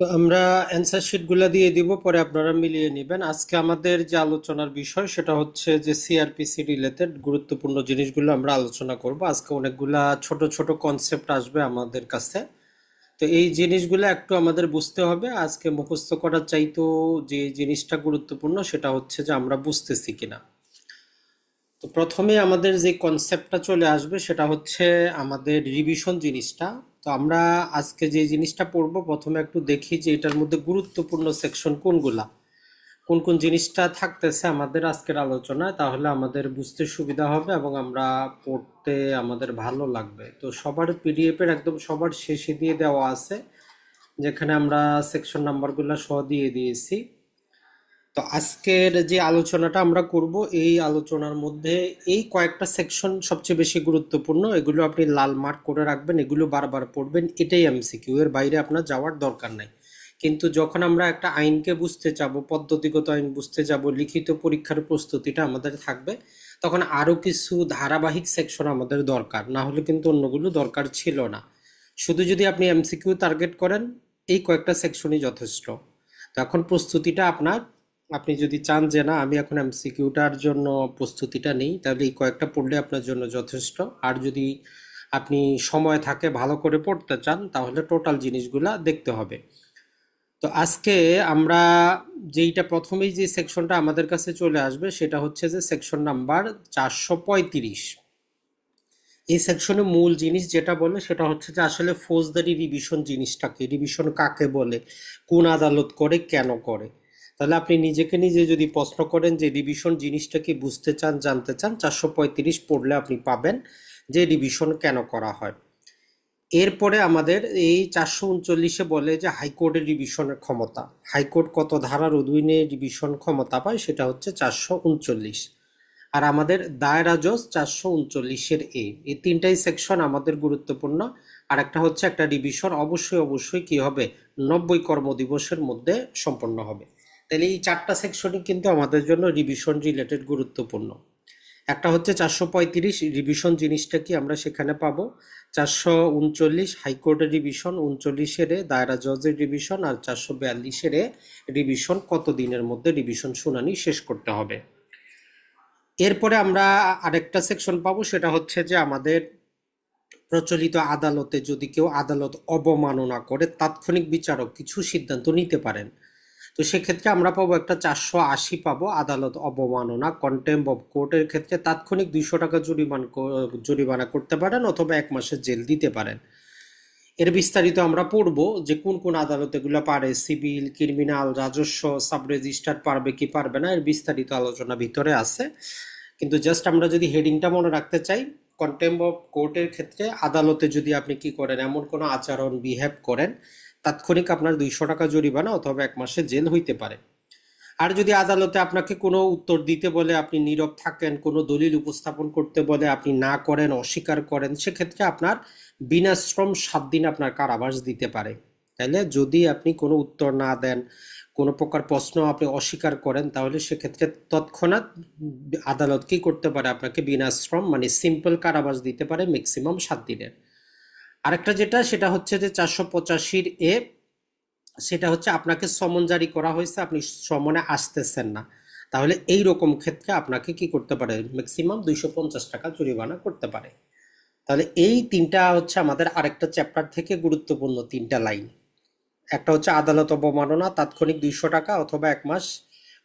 তো আমরা অ্যান্সার শিটগুলো দিয়ে দিব, পরে আপনারা মিলিয়ে নেবেন। আজকে আমাদের যে আলোচনার বিষয় সেটা হচ্ছে যে সিআরপিসি রিলেটেড গুরুত্বপূর্ণ জিনিসগুলো আমরা আলোচনা করব। আজকে অনেকগুলা ছোট ছোট কনসেপ্ট আসবে আমাদের কাছে। তো এই জিনিসগুলো একটু আমাদের বুঝতে হবে। আজকে মুখস্থ করার চাইতেও যে জিনিসটা গুরুত্বপূর্ণ সেটা হচ্ছে যে আমরা বুঝতেছি কিনা। তো প্রথমে আমাদের যে কনসেপ্টটা চলে আসবে সেটা হচ্ছে আমাদের রিভিশন জিনিসটা। তো আমরা আজকে যে জিনিসটা পড়বো প্রথমে একটু দেখি যে এটার মধ্যে গুরুত্বপূর্ণ সেকশন কোনগুলা, কোন কোন জিনিসটা থাকতেছে আমাদের আজকের আলোচনায়, তাহলে আমাদের বুঝতে সুবিধা হবে এবং আমরা পড়তে আমাদের ভালো লাগবে। তো সবার পিডিএফ এর একদম সবার শেষে দিয়ে দেওয়া আছে, যেখানে আমরা সেকশন নাম্বারগুলো সহ দিয়ে দিয়েছি। তো আজকের যে আলোচনাটা আমরা করব এই আলোচনার মধ্যে এই কয়েকটা সেকশন সবচেয়ে বেশি গুরুত্বপূর্ণ। এগুলো আপনি লাল মার্ক করে রাখবেন, এগুলো বারবার পড়বেন, এটাই এমসিকিউ, এর বাইরে আপনার যাওয়ার দরকার নাই। কিন্তু যখন আমরা একটা আইনকে বুঝতে যাবো, পদ্ধতিগত আইন বুঝতে যাব, লিখিত পরীক্ষার প্রস্তুতিটা আমাদের থাকবে, তখন আরো কিছু ধারাবাহিক সেকশন আমাদের দরকার, না হলে কিন্তু অন্যগুলো দরকার ছিল না। শুধু যদি আপনি এমসিকিউ টার্গেট করেন, এই কয়েকটা সেকশনই যথেষ্ট। তো এখন প্রস্তুতিটা আপনার। আপনি যদি চান যে না আমি এখন এমসিকিউটার জন্য প্রস্তুতিটা নেই, তাহলে এই কয়েকটা পড়লে আপনার জন্য যথেষ্ট। আর যদি আপনি সময় থাকে ভালো করে পড়তে চান, তাহলে টোটাল জিনিসগুলা দেখতে হবে। তো আজকে আমরা যেইটা প্রথমেই যে সেকশনটা আমাদের কাছে চলে আসবে সেটা হচ্ছে যে সেকশন নাম্বার 435। এই সেকশনে মূল জিনিস যেটা বলে সেটা হচ্ছে যে আসলে ফৌজদারি রিভিশন জিনিসটাকে, রিভিশন কাকে বলে, কোন আদালত করে, কেন করে। তাহলে আপনি নিজেকে নিজে যদি প্রশ্ন করেন যে রিভিশন জিনিসটা কি বুঝতে চান, জানতে চান, 435 পড়লে আপনি পাবেন যে রিভিশন কেন করা হয়। এরপরে আমাদের এই 439-এ বলে যে হাইকোর্টের রিভিশনের ক্ষমতা, হাইকোর্ট কত ধারার অধীনে রিভিশন ক্ষমতা পায়, সেটা হচ্ছে 439। আর আমাদের দায়রা জজ 439-এর এই তিনটাই সেকশন আমাদের গুরুত্বপূর্ণ। আর একটা হচ্ছে একটা রিভিশন অবশ্যই অবশ্যই কি হবে, 90 কর্মদিবসের মধ্যে সম্পন্ন হবে। তাহলে এই চারটা সেকশনই কিন্তু আমাদের জন্য রিভিশন রিলেটেড গুরুত্বপূর্ণ। একটা হচ্ছে 435 রিভিশন জিনিসটা কি আমরা সেখানে পাবো। 439 হাইকোর্টের রিভিশন, 39-এর দায়রা জজের রিভিশন, আর 442-এর রিভিশন কত দিনের মধ্যে রিভিশন শুনানি শেষ করতে হবে। এরপরে আমরা আরেকটা সেকশন পাবো, সেটা হচ্ছে যে আমাদের প্রচলিত আদালতে যদি কেউ আদালত অবমাননা করে তাৎক্ষণিক বিচারক কিছু সিদ্ধান্ত নিতে পারেন। তো সেক্ষেত্রে আমরা পাবো একটা 480 পাবো, আদালত অবমাননা, কন্টেম্প অফ কোর্টের ক্ষেত্রে তাৎক্ষণিক 200 টাকা জরিমানা করতে পারেন অথবা 1 মাসের জেল দিতে পারেন। এর বিস্তারিত আমরা পড়বো যে কোন কোন আদালত এগুলো পারে, সিভিল, ক্রিমিনাল, রাজস্ব, সাব রেজিস্ট্রার পারবে কি পারবে না, এর বিস্তারিত আলোচনা ভিতরে আছে। কিন্তু জাস্ট আমরা যদি হেডিংটা মনে রাখতে চাই, কন্টেম্প অফ কোর্টের ক্ষেত্রে আদালতে যদি আপনি কি করেন, এমন কোনো আচরণ বিহেভ করেন, তাৎক্ষণিক আপনার 200 টাকা জরিমানা অথবা 1 মাসের জেল হইতে পারে। আর যদি আদালতে আপনাকে কোনো উত্তর দিতে বলে আপনি নীরব থাকেন, কোনো দলিল উপস্থাপন করতে বলে আপনি না করেন, অস্বীকার করেন, সেক্ষেত্রে আপনার বিনাশ্রম 7 দিন আপনার কারাবাস দিতে পারে। তাইলে যদি আপনি কোনো উত্তর না দেন, কোনো প্রকার প্রশ্ন আপনি অস্বীকার করেন, তাহলে সেক্ষেত্রে তৎক্ষণাৎ আদালত কি করতে পারে, আপনাকে বিনাশ্রম মানে সিম্পল কারাবাস দিতে পারে ম্যাক্সিমাম 7 দিনের। আরেকটা যেটা সেটা হচ্ছে যে 485-এ, সেটা হচ্ছে আপনাকে সমন জারি করা হয়েছে, আপনি সমনে আসতেছেন না, তাহলে এই রকম ক্ষেত্রে আপনাকে কি করতে পারে, ম্যাক্সিমাম 250 টাকা জরিমানা করতে পারে। তাহলে এই তিনটা হচ্ছে আমাদের আরেকটা চ্যাপ্টার থেকে গুরুত্বপূর্ণ তিনটা লাইন। একটা হচ্ছে আদালত অবমাননা, তাৎক্ষণিক 200 টাকা অথবা 1 মাস,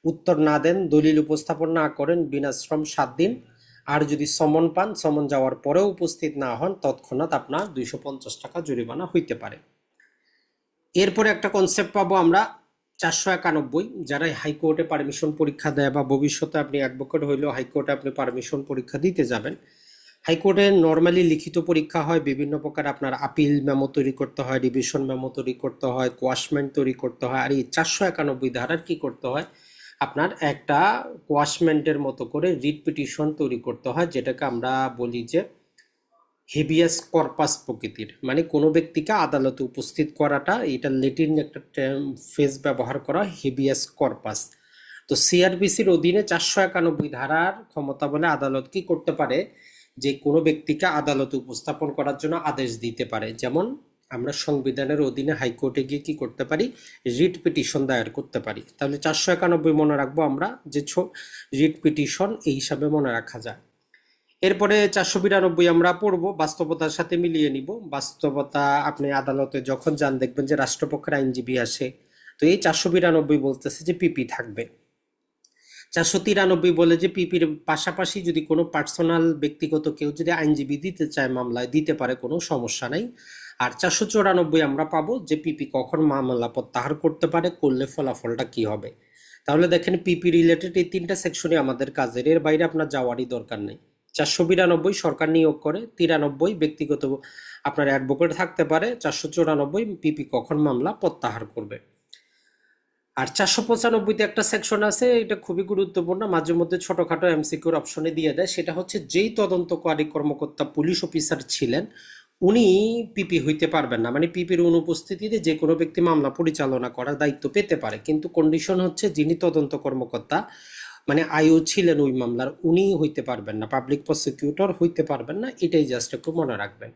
উত্তর না দেন, দলিল উপস্থাপন না করেন, বিনাশ্রম 7 দিন। আর যদি সমন পান, সমন যাওয়ার পরেও উপস্থিত না হন, তৎক্ষণাৎ আপনার 250 টাকা জরিমানা হইতে পারে। এরপরে একটা কনসেপ্ট পাবো আমরা 491, যারা হাইকোর্টে পারমিশন পরীক্ষা দেয় বা ভবিষ্যতে আপনি অ্যাডভোকেট হইলেও হাইকোর্টে আপনি পারমিশন পরীক্ষা দিতে যাবেন। হাইকোর্টে নর্মালি লিখিত পরীক্ষা হয়, বিভিন্ন প্রকার আপনার আপিল মেমো তৈরি করতে হয়, রিভিশন মেমো তৈরি করতে হয়, কোয়াশমেন্ট তৈরি করতে হয়। আর এই 491 ধারার কি করতে হয়, আপনার একটা কোয়াশমেন্টের মতো করে রিট পিটিশন তৈরি করতে হয়, যেটাকে আমরা বলি যে হেবিয়াস কর্পাস প্রকৃতির, মানে কোনো ব্যক্তিকে আদালতে উপস্থিত করাটা, এটা লেটিন একটা ফ্রেজ ব্যবহার করা, হেবিয়াস কর্পাস। তো সিআরপিসির অধীনে 491 ধারার ক্ষমতা বলে আদালত কি করতে পারে, যে কোনো ব্যক্তিকে আদালতে উপস্থাপন করার জন্য আদেশ দিতে পারে। যেমন আমরা সংবিধানের অধীনে হাইকোর্টে গিয়ে কি করতে পারি, রিট পিটিশন দায়ের করতে পারি। তাহলে 491 মনে রাখবো আমরা, যে রিট পিটিশন এই হিসাবে মনে রাখা যায়। এরপরে 492 আমরা পড়বো, বাস্তবতার সাথে মিলিয়ে নিব। বাস্তবতা, আপনি আদালতে যখন যান দেখবেন যে রাষ্ট্রপক্ষের আইনজীবী আসে, তো এই 492 বলতেছে যে পিপি থাকবে। 493 বলে যে পিপির পাশাপাশি যদি কোনো পার্সোনাল ব্যক্তিগত কেউ যদি আইনজীবী দিতে চায় মামলায়, দিতে পারে, কোনো সমস্যা নাই। আর 494 আমরা পাবো যে পিপি কখন মামলা প্রত্যাহার করতে পারে, করলে ফলাফলটা কি হবে। তাহলে দেখেন পিপি রিলেটেড এই 3টা সেকশনই আমাদের কাজের, এর বাইরে আপনার যাওয়ারই দরকার নেই। 492 সরকার নিয়োগ করে, 93 ব্যক্তিগত আপনার অ্যাডভোকেট থাকতে পারে, 494 পিপি কখন মামলা প্রত্যাহার করবে। আর 495-তে একটা সেকশন আছে, এটা খুবই গুরুত্বপূর্ণ, মাঝে মধ্যে ছোটখাটো এমসিকিউর অপশনে দিয়ে দেয়। সেটা হচ্ছে যেই তদন্তকারী কর্মকর্তা পুলিশ অফিসার ছিলেন উনি পিপি হইতে পারবেন না, মানে পিপির অনুপস্থিতিতে যে কোনো ব্যক্তি মামলা পরিচালনা করার দায়িত্ব পেতে পারে, কিন্তু কন্ডিশন হচ্ছে যিনি তদন্ত কর্মকর্তা মানে আইও ছিলেন ওই মামলার, উনি হইতে পারবেন না, পাবলিক প্রসিকিউটর হইতে পারবেন না। এটাই জাস্ট একটু মনে রাখবেন।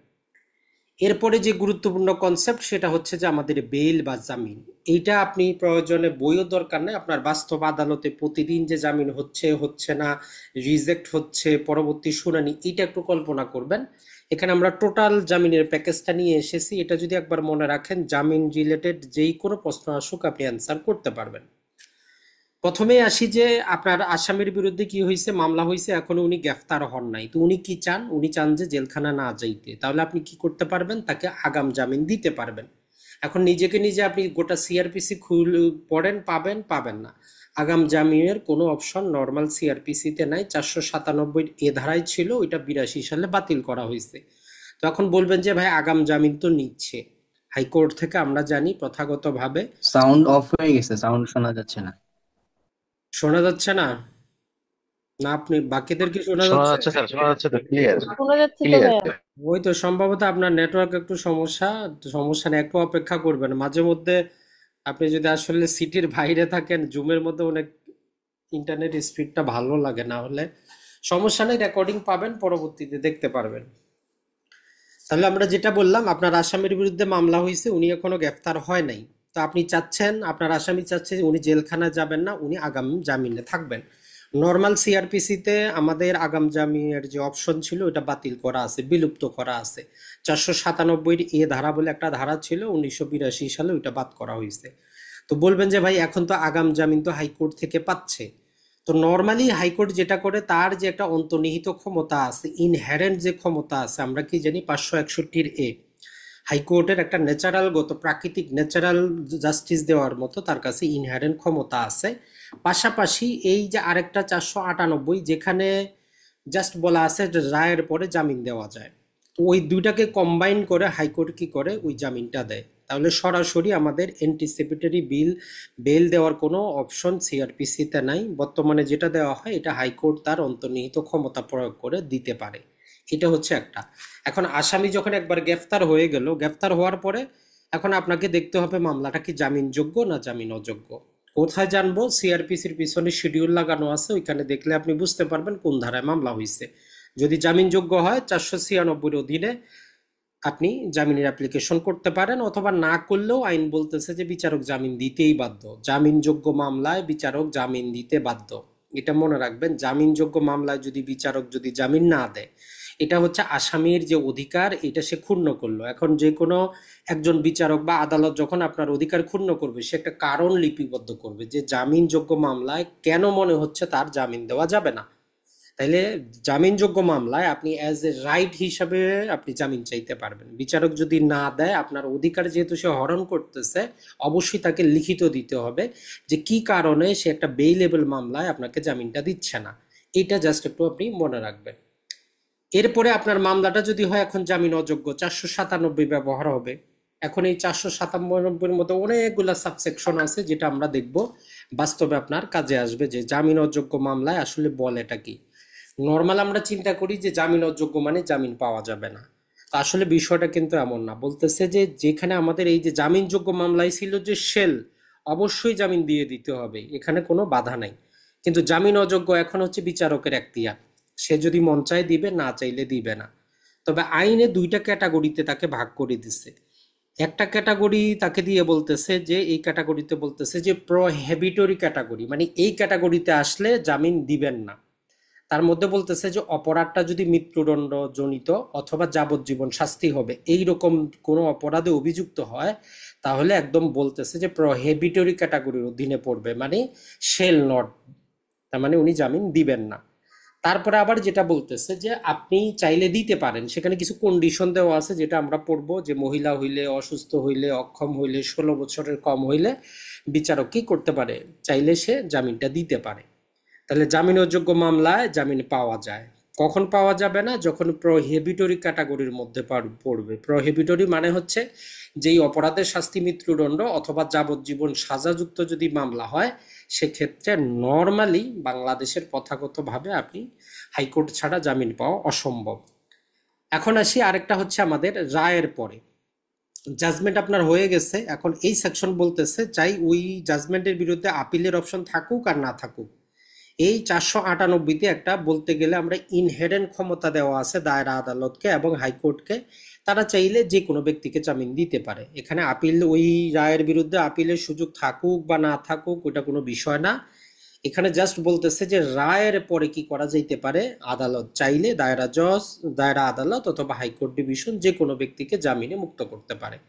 এরপরে যে গুরুত্বপূর্ণ কনসেপ্ট সেটা হচ্ছে যে আমাদের বেল বা জামিন। এইটা আপনি প্রয়োজনে বইও দরকার নেই, আপনার বাস্তব আদালতে প্রতিদিন যে জামিন হচ্ছে হচ্ছে না, রিজেক্ট হচ্ছে, পরবর্তী শুনানি, এটা একটু কল্পনা করবেন। এখানে আমরা টোটাল জামিনের প্যাকেজটা নিয়ে এসেছি, এটা যদি একবার মনে রাখেন জামিন রিলেটেড যেই কোনো প্রশ্ন আসুক আপনি অ্যান্সার করতে পারবেন। প্রথমে আসি যে আপনার আসামির বিরুদ্ধে কি হয়েছে, মামলা হয়েছে, এখনো উনি গ্রেফতার হন নাই, তো উনি কি চান, উনি চান যে জেলখানা না যাইতে। তাহলে আপনি কি করতে পারবেন, তাকে আগাম জামিন দিতে পারবেন। এখন নিজেকে নিজে আপনি গোটা সিআরপিসি পড়েন, পাবেন পাবেন না, আগাম জামিনের কোনো অপশন নর্মাল সিআরপিসিতে নাই। 497 এ ধারায় ছিল, ওইটা 82 সালে বাতিল করা হয়েছে। তো এখন বলবেন যে ভাই আগাম জামিন তো নিচ্ছে হাইকোর্ট থেকে, আমরা জানি প্রথাগতভাবে। সাউন্ড অফ হয়ে গেছে, সাউন্ড শোনা যাচ্ছে না। শোনা যাচ্ছে না? না আপনি বাকিদের কি শোনা শোনা যাচ্ছে? যাচ্ছে স্যার, শোনা যাচ্ছে তো, ক্লিয়ার শোনা যাচ্ছে তো ক্লিয়ার। ভাইয়া। ওই তো সম্ভবত আপনার নেটওয়ার্ক একটু সমস্যা। সমস্যা নেই, একটু অপেক্ষা করবেন। মাঝে মধ্যে আপনি যদি আসলে সিটির বাইরে থাকেন, জুমের মধ্যে অনেক ইন্টারনেট স্পিডটা ভালো লাগে, না হলে সমস্যা নেই, রেকর্ডিং পাবেন, পরবর্তীতে দেখতে পারবেন। তাহলে আমরা যেটা বললাম, আপনার আসামির বিরুদ্ধে মামলা হয়েছে, উনি এখনো গ্রেফতার হয় নাই, তো আপনি চাচ্ছেন, আপনার আসামি চাচ্ছে যে উনি জেলখানায় যাবেন না, উনি আগাম জামিনে থাকবেন। নর্মাল সিআরপিসিতে আমাদের আগাম জামিনের যে অপশন ছিল ওটা বাতিল করা আছে, বিলুপ্ত করা আছে। 497 এ ধারা বলে একটা ধারা ছিল, 1982 সালে ওইটা বাদ করা হয়েছে। তো বলবেন যে ভাই এখন তো আগাম জামিন তো হাইকোর্ট থেকে পাচ্ছে। তো নর্মালি হাইকোর্ট যেটা করে, তার যে একটা অন্তর্নিহিত ক্ষমতা আছে, ইনহেরেন্ট যে ক্ষমতা আছে, আমরা কি জানি 561 হাইকোর্টের একটা ন্যাচারালগত প্রাকৃতিক ন্যাচারাল জাস্টিস দেওয়ার মতো তার কাছে ইনহেরেন্ট ক্ষমতা আছে। পাশাপাশি এই যে আরেকটা 498 যেখানে জাস্ট বলা আছে যে রায়ের পরে জামিন দেওয়া যায়, তো ওই দুইটাকে কম্বাইন করে হাইকোর্ট কি করে, ওই জামিনটা দেয়। তাহলে সরাসরি আমাদের এন্টিসিপেটরি বেল দেওয়ার কোনো অপশন সিআরপিসিতে নাই। বর্তমানে যেটা দেওয়া হয় এটা হাইকোর্ট তার অন্তর্নিহিত ক্ষমতা প্রয়োগ করে দিতে পারে। এটা হচ্ছে একটা। এখন আসামি যখন একবার গ্রেফতার হয়ে গেল, গ্রেফতার হওয়ার পরে এখন আপনাকে দেখতে হবে মামলাটা কি জামিনযোগ্য না জামিন অযোগ্য। কোথায় জানবো? সিআরপিসির পিছনে শিডিউল লাগানো আছে, ওইখানে দেখলে আপনি বুঝতে পারবেন কোন ধারায় মামলা হয়েছে। যদি জামিনযোগ্য হয় 496 অধীনে আপনি জামিনের অ্যাপ্লিকেশন করতে পারেন, অথবা না করলেও আইন বলতেছে যে বিচারক জামিন দিতেই বাধ্য। জামিনযোগ্য মামলায় বিচারক জামিন দিতে বাধ্য, এটা মনে রাখবেন। জামিনযোগ্য মামলায় যদি বিচারক যদি জামিন না দেয়, এটা হচ্ছে আসামির যে অধিকার, এটা সে ক্ষুণ্ণ করলো। এখন যে কোনো একজন বিচারক বা আদালত যখন আপনার অধিকার ক্ষুণ্ণ করবে, সে একটা কারণ লিপিবদ্ধ করবে যে জামিনযোগ্য মামলায় কেন মনে হচ্ছে তার জামিন দেওয়া যাবে না। তাইলে জামিনযোগ্য মামলায় আপনি অ্যাজ এ রাইট হিসাবে আপনি জামিন চাইতে পারবেন। বিচারক যদি না দেয়, আপনার অধিকার যেহেতু সে হরণ করতেছে, অবশ্যই তাকে লিখিত দিতে হবে যে কি কারণে সে একটা বেইলেবল মামলায় আপনাকে জামিনটা দিচ্ছে না। এটা জাস্ট একটু আপনি মনে রাখবেন। এরপরে আপনার মামলাটা যদি হয় এখন জামিন অযোগ্য, 497 ব্যবহার হবে। এখন এই 497-এর মধ্যে অনেকগুলা সাবসেকশন আছে, যেটা আমরা দেখব বাস্তবে আপনার কাজে আসবে যে জামিন অযোগ্য মামলায় আসলে বলেটা কি। নর্মাল আমরা চিন্তা করি যে জামিন অযোগ্য মানে জামিন পাওয়া যাবে না, তো আসলে বিষয়টা কিন্তু এমন না। বলতেছে যে যেখানে আমাদের এই যে জামিনযোগ্য মামলায় ছিল যে শেল, অবশ্যই জামিন দিয়ে দিতে হবে, এখানে কোনো বাধা নাই। কিন্তু জামিন অযোগ্য এখন হচ্ছে বিচারকের এখতিয়ার, সে যদি মন চায় দিবে, না চাইলে দিবে না। তবে আইনে দুইটা ক্যাটাগরিতে তাকে ভাগ করে দিছে। একটা ক্যাটাগরি তাকে দিয়ে বলতেছে যে এই ক্যাটাগরিতে বলতেছে যে প্রহেবিটরি ক্যাটাগরি, মানে এই ক্যাটাগরিতে আসলে জামিন দিবেন না। তার মধ্যে বলতেছে যে অপরাধটা যদি মৃত্যুদণ্ড জনিত অথবা যাবজ্জীবন শাস্তি হবে এই রকম কোনো অপরাধে অভিযুক্ত হয়, তাহলে একদম বলতেছে যে প্রহেবিটরি ক্যাটাগরির অধীনে পড়বে, মানে শেল নট, তার মানে উনি জামিন দিবেন না। তারপরে আবার যেটা বলতেছে যে আপনি চাইলে দিতে পারেন, সেখানে কিছু কন্ডিশন দেওয়া আছে যেটা আমরা পড়বো, যে মহিলা হইলে, অসুস্থ হইলে, অক্ষম হইলে, 16 বছরের কম হইলে বিচারক কি করতে পারে, চাইলে সে জামিনটা দিতে পারে। তাহলে জামিন অযোগ্য মামলায় জামিন পাওয়া যায়। কখন পাওয়া যাবে না, যখন প্রহিবিটরি ক্যাটাগরির মধ্যে পড়বে। প্রহিবিটরি মানে হচ্ছে যেই অপরাধের শাস্তি মৃত্যুদণ্ড অথবা যাবজ্জীবন সাজাযুক্ত যদি মামলা হয়, সেক্ষেত্রে নর্মালি বাংলাদেশের প্রথাগতভাবে আপনি হাইকোর্ট ছাড়া জামিন পাওয়া অসম্ভব। এখন আসি আরেকটা হচ্ছে আমাদের রায়ের পরে। জাজমেন্ট আপনার হয়ে গেছে, এখন এই সেকশন বলতেছে চাই ওই জাজমেন্টের বিরুদ্ধে আপিলের অপশন থাকুক আর না থাকুক। এই 498-তে একটা বলতে গেলে আমরা ইনহেরেন্ট ক্ষমতা দেওয়া আছে দায়রা আদালতকে এবং হাইকোর্টকে, তারা চাইলে যে কোনো ব্যক্তিকে জামিন দিতে পারে। এখানে আপিল, ওই রায়ের বিরুদ্ধে আপিলের সুযোগ থাকুক বা না থাকুক ওটা কোনো বিষয় না। এখানে জাস্ট বলতেছে যে রায়ের পরে কি করা যাইতে পারে, আদালত চাইলে দায়রা জজ, দায়রা আদালত অথবা হাইকোর্ট ডিভিশন যে কোনো ব্যক্তিকে জামিনে মুক্ত করতে পারে।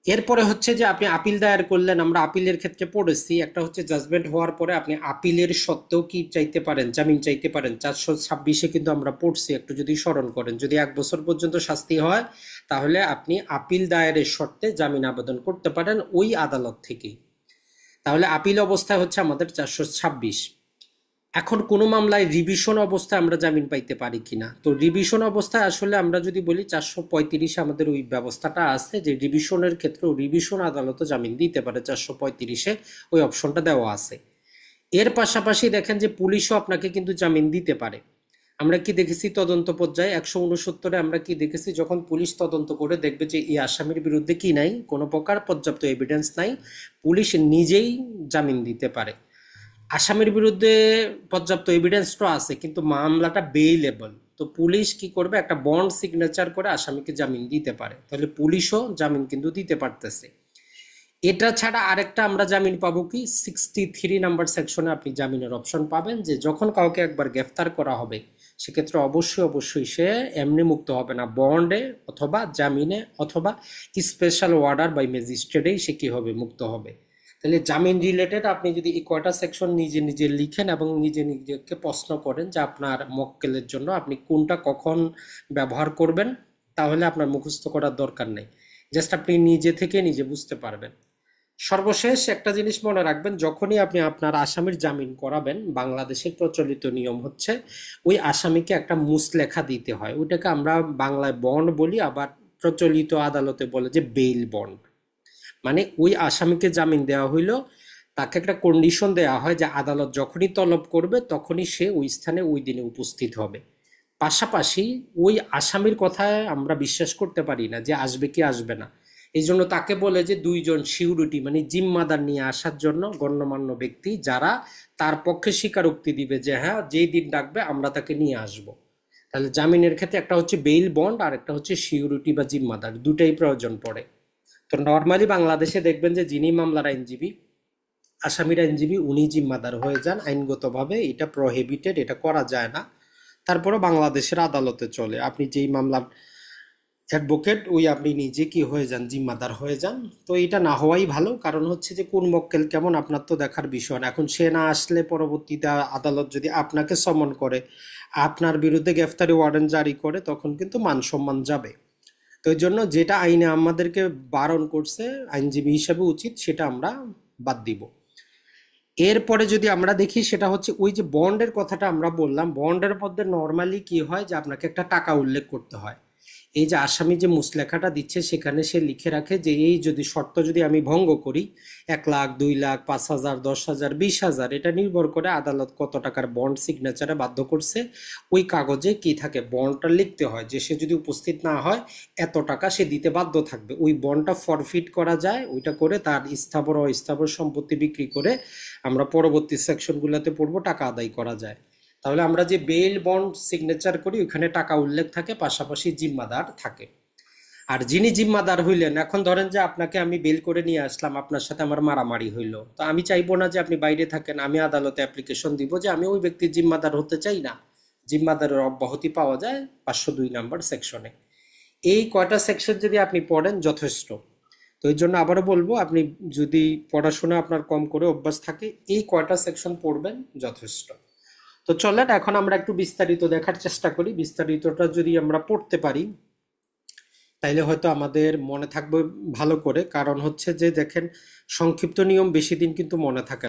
এরপরে হচ্ছে যে আপনি আপিল দায়ের করলেন, আমরা আপিলের ক্ষেত্রে পড়েছি, একটা হচ্ছে জাজমেন্ট হওয়ার পরে আপনি আপিলের সত্ত্বেও কি চাইতে পারেন, জামিন চাইতে পারেন। 426-এ কিন্তু আমরা পড়ছি, একটু যদি স্মরণ করেন, যদি 1 বছর পর্যন্ত শাস্তি হয় তাহলে আপনি আপিল দায়েরের শর্তে জামিন আবেদন করতে পারেন ওই আদালত থেকেই। তাহলে আপিল অবস্থায় হচ্ছে আমাদের 426। এখন কোনো মামলায় রিভিশন অবস্থায় আমরা জামিন পাইতে পারি কিনা, তো রিভিশন অবস্থায় আসলে আমরা যদি বলি 435-এ আমাদের ওই ব্যবস্থাটা আছে যে রিভিশনের ক্ষেত্রেও রিভিশন আদালতও জামিন দিতে পারে, 435-এ ওই অপশনটা দেওয়া আছে। এর পাশাপাশি দেখেন যে পুলিশও আপনাকে কিন্তু জামিন দিতে পারে। আমরা কি দেখেছি তদন্ত পর্যায়ে 169-এ আমরা কি দেখেছি, যখন পুলিশ তদন্ত করে দেখবে যে এই আসামির বিরুদ্ধে কি নাই, কোনো প্রকার পর্যাপ্ত এভিডেন্স নাই, পুলিশ নিজেই জামিন দিতে পারে। আসামির বিরুদ্ধে পর্যাপ্ত এভিডেন্স তো আছে কিন্তু মামলাটা বেইলেবল, তো পুলিশ কি করবে, একটা বন্ড সিগনেচার করে আসামিকে জামিন দিতে পারে, তাহলে পুলিশও জামিন কিন্তু দিতে পারতেছে। এটা ছাড়া আরেকটা আমরা জামিন পাবো কি, 63 নাম্বার সেকশনে আপনি জামিনের অপশন পাবেন, যে যখন কাউকে একবার গ্রেফতার করা হবে সেক্ষেত্রে অবশ্যই অবশ্যই সে এমনি মুক্ত হবে না, বন্ডে অথবা জামিনে অথবা স্পেশাল অর্ডার বাই ম্যাজিস্ট্রেটেই সে কি হবে, মুক্ত হবে। তাহলে জামিন রিলেটেড আপনি যদি এই কয়টা সেকশন নিজে নিজে লিখেন এবং নিজে নিজেকে প্রশ্ন করেন যে আপনার মক্কেলের জন্য আপনি কোনটা কখন ব্যবহার করবেন, তাহলে আপনার মুখস্থ করার দরকার নেই, জাস্ট আপনি নিজে থেকে নিজে বুঝতে পারবেন। সর্বশেষ একটা জিনিস মনে রাখবেন, যখনই আপনি আপনার আসামির জামিন করাবেন, বাংলাদেশের প্রচলিত নিয়ম হচ্ছে ওই আসামিকে একটা মুচলেখা দিতে হয়, ওইটাকে আমরা বাংলায় বন্ড বলি, আবার প্রচলিত আদালতে বলে যে বেইল বন্ড। মানে ওই আসামিকে জামিন দেওয়া হইলো, তাকে একটা কন্ডিশন দেওয়া হয় যে আদালত যখনই তলব করবে তখনই সে ওই স্থানে ওই দিনে উপস্থিত হবে। পাশাপাশি ওই আসামির কথায় আমরা বিশ্বাস করতে পারি না যে আসবে কি আসবে না, এই জন্য তাকে বলে যে 2 জন সিউরিটি মানে জিম্মাদার নিয়ে আসার জন্য, গণ্যমান্য ব্যক্তি যারা তার পক্ষে স্বীকারোক্তি দিবে যে হ্যাঁ যেই দিন ডাকবে আমরা তাকে নিয়ে আসব। তাহলে জামিনের ক্ষেত্রে একটা হচ্ছে বেইল বন্ড আর একটা হচ্ছে সিউরিটি বা জিম্মাদার, দুটাই প্রয়োজন পড়ে। তো নর্মালি বাংলাদেশে দেখবেন যে যিনি মামলার আইনজীবী, আসামির আইনজীবী, উনি জিম্মাদার হয়ে যান আইনগতভাবে, এটা প্রহিবিটেড, এটা করা যায় না। তারপরে বাংলাদেশের আদালতে চলে আপনি যেই মামলার অ্যাডভোকেট ওই আপনি নিজে কি হয়ে যান, জিম্মাদার হয়ে যান। তো এটা না হওয়াই ভালো, কারণ হচ্ছে যে কোন মক্কেল কেমন আপনার তো দেখার বিষয় না। এখন সে না আসলে পরবর্তীতে আদালত যদি আপনাকে সমন করে, আপনার বিরুদ্ধে গ্রেফতারি ওয়ারেন্ট জারি করে, তখন কিন্তু মান সম্মান যাবে। তো এই জন্য যেটা আইনে আমাদেরকে বারণ করছে আইনজীবী হিসাবে উচিত, সেটা আমরা বাদ দিব। এরপরে যদি আমরা দেখি সেটা হচ্ছে ওই যে বন্ডের কথাটা আমরা বললাম, বন্ডের মধ্যে নর্মালি কি হয় যে আপনাকে একটা টাকা উল্লেখ করতে হয়। এই যে আসামি যে মুচলেখাটা দিচ্ছে সেখানে সে লিখে রাখে যে এই যদি শর্ত যদি আমি ভঙ্গ করি, 1 লাখ, 2 লাখ, 5,000, 10,000, 20,000, এটা নির্ভর করে আদালত কত টাকার বন্ড সিগনেচারে বাধ্য করছে। ওই কাগজে কি থাকে, বন্ডটা লিখতে হয় যে সে যদি উপস্থিত না হয় এত টাকা সে দিতে বাধ্য থাকবে। ওই বন্ডটা ফরফিট করা যায়, ওইটা করে তার স্থাবর ও অস্থাবর সম্পত্তি বিক্রি করে, আমরা পরবর্তী সেকশনগুলোতে পড়বো, টাকা আদায় করা যায়। তাহলে আমরা যে বেল বন্ড সিগনেচার করি ওখানে টাকা উল্লেখ থাকে, পাশাপাশি জিম্মাদার থাকে। আর যিনি জিম্মাদার হইলেন, এখন ধরেন যে আপনাকে আমি বেল করে নিয়ে আসলাম, আপনার সাথে আমার মারামারি হইলো, তো আমি চাইবো না যে আপনি বাইরে থাকেন, আমি আদালতে অ্যাপ্লিকেশন দিব যে আমি ওই ব্যক্তির জিম্মাদার হতে চাই না, জিম্মাদারের অব্যাহতি পাওয়া যায় 502 নম্বর সেকশনে। এই কয়টা সেকশন যদি আপনি পড়েন যথেষ্ট। তো এই জন্য আবারও বলবো, আপনি যদি পড়াশোনা আপনার কম করে অভ্যাস থাকে, এই কয়টা সেকশন পড়বেন যথেষ্ট। তো চলেন এখন আমরা একটু বিস্তারিত দেখার চেষ্টা করি। বিস্তারিতটা যদি আমরা পড়তে পারি তাইলে হয়তো আমাদের মনে থাকবে ভালো করে। কারণ হচ্ছে যে দেখেন, সংক্ষিপ্ত নিয়ম বেশি দিন কিন্তু মনে থাকে